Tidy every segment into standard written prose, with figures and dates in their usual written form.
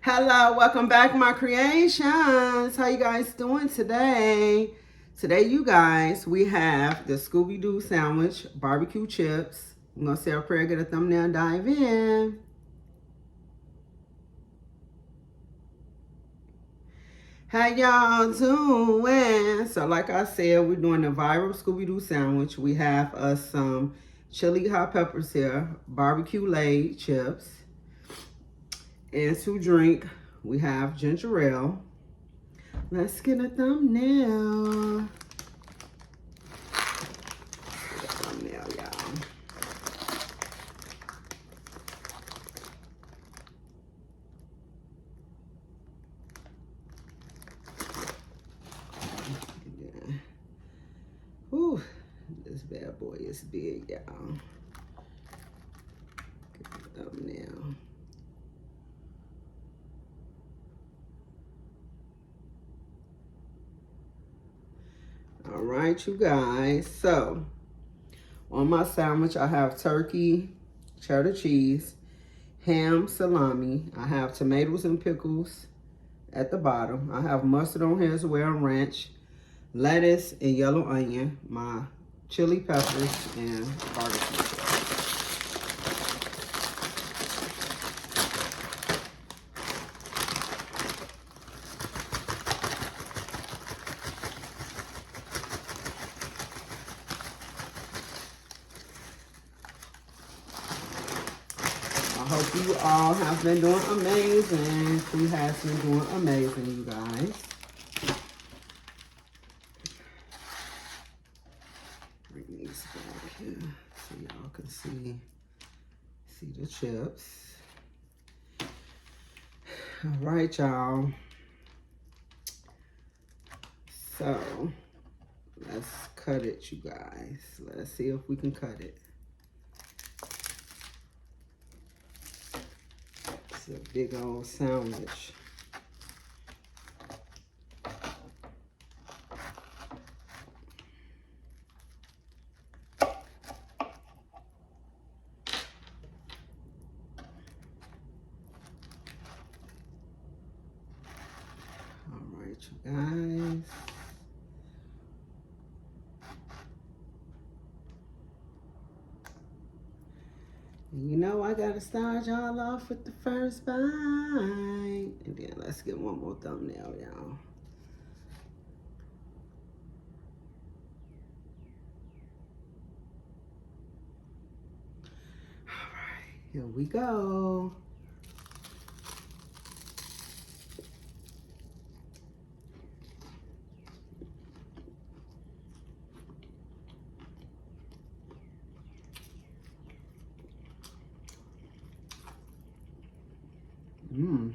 Hello, welcome back, my creations. How you guys doing today? Today, you guys, we have the Scooby Doo sandwich, barbecue chips. I'm gonna say a prayer, get a thumbnail, and dive in. How y'all doing? So, like I said, we're doing the viral Scooby Doo sandwich. We have us some chili hot peppers here, barbecue laid chips, and to drink, we have ginger ale. Let's get a thumbnail. Thumbnail, y'all. Yeah. Whew, this bad boy is big, y'all. Get the thumbnail. All right, you guys. So, on my sandwich, I have turkey, cheddar cheese, ham, salami. I have tomatoes and pickles at the bottom. I have mustard on here as well, ranch, lettuce, and yellow onion, my chili peppers, and barbecue sauce. I hope you all have been doing amazing. She has been doing amazing, you guys. Bring these back here so y'all can see the chips. All right, y'all. So let's cut it, you guys. Let's see if we can cut it. It's a big old sandwich. All right, you guys. And you know I gotta start y'all off with the first bite. And then let's get one more thumbnail, y'all. All right, here we go. Mmm.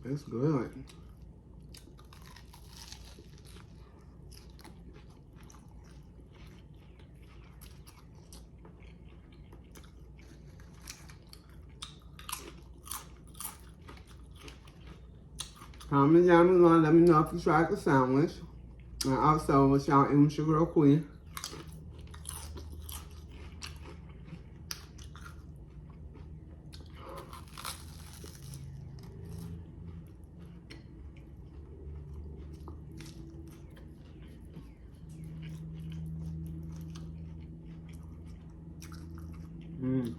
It's good. Comment down below and let me know if you tried the sandwich. And also, what's y'all eating sugar or queen? Mmm.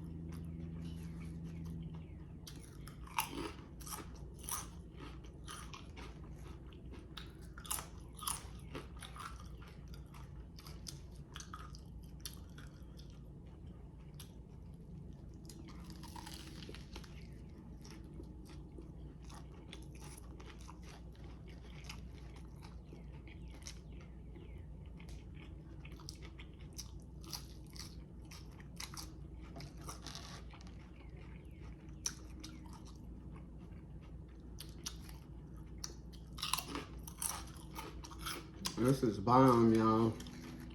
This is bomb, y'all.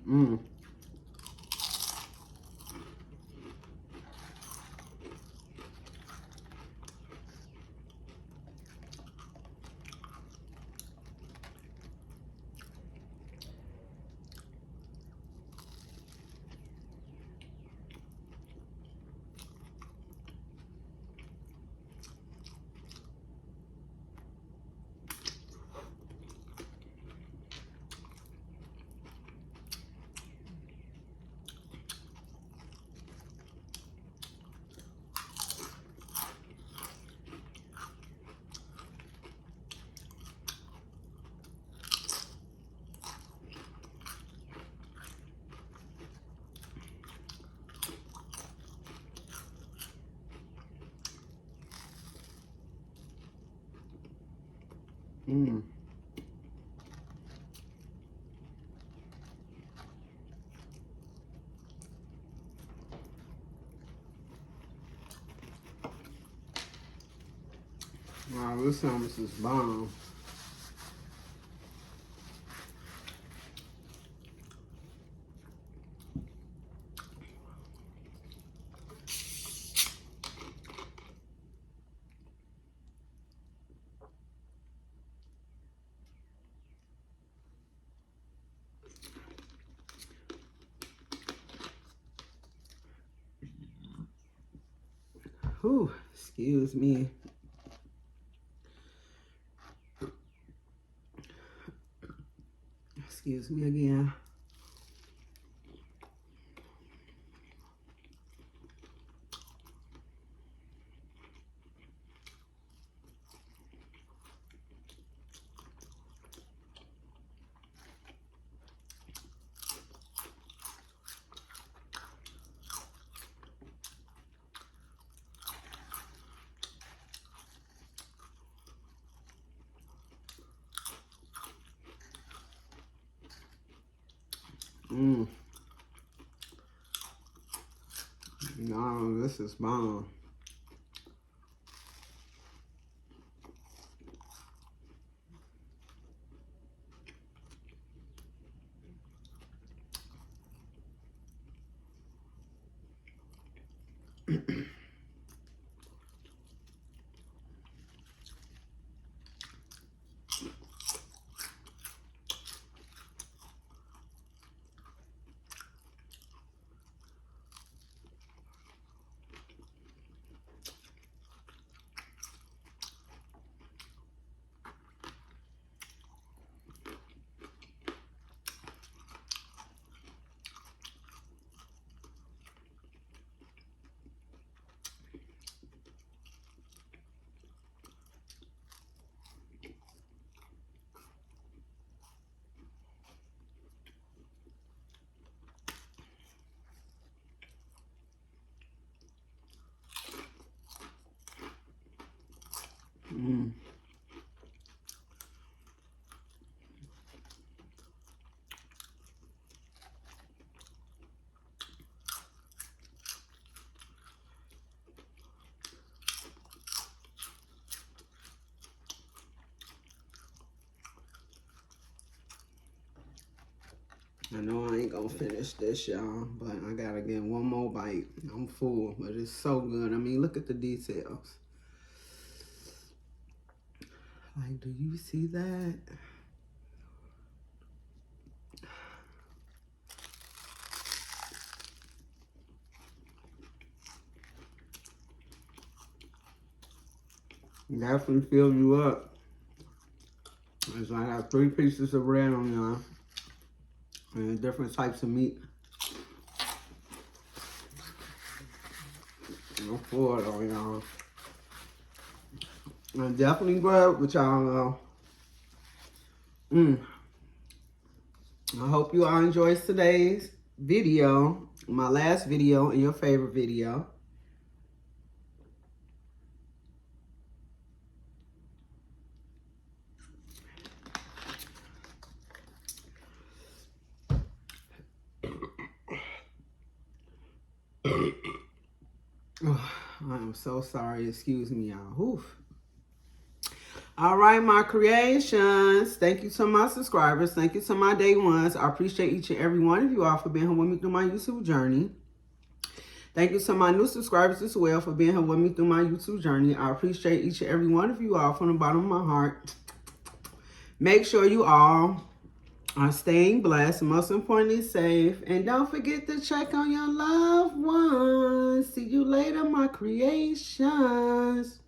Mmm. Mmm. Wow, this sandwich is bomb. Whew, excuse me. Excuse me again. Mmm. No, this is bomb. Mmm. I know I ain't gonna finish this, y'all, but I gotta get one more bite. I'm full, but it's so good. I mean, look at the details. Like, do you see that? Definitely fill you up. It's like I have 3 pieces of bread on y'all. And different types of meat. I'm full though, y'all. I'm definitely glad with y'all. I hope you all enjoyed today's video. My last video and your favorite video. Oh, I am so sorry. Excuse me, y'all. Oof. All right, my creations. Thank you to my subscribers. Thank you to my day ones. I appreciate each and every one of you all for being here with me through my YouTube journey. Thank you to my new subscribers as well for being here with me through my YouTube journey. I appreciate each and every one of you all from the bottom of my heart. Make sure you all are staying blessed, most importantly safe, and don't forget to check on your loved ones. See you later, my creations.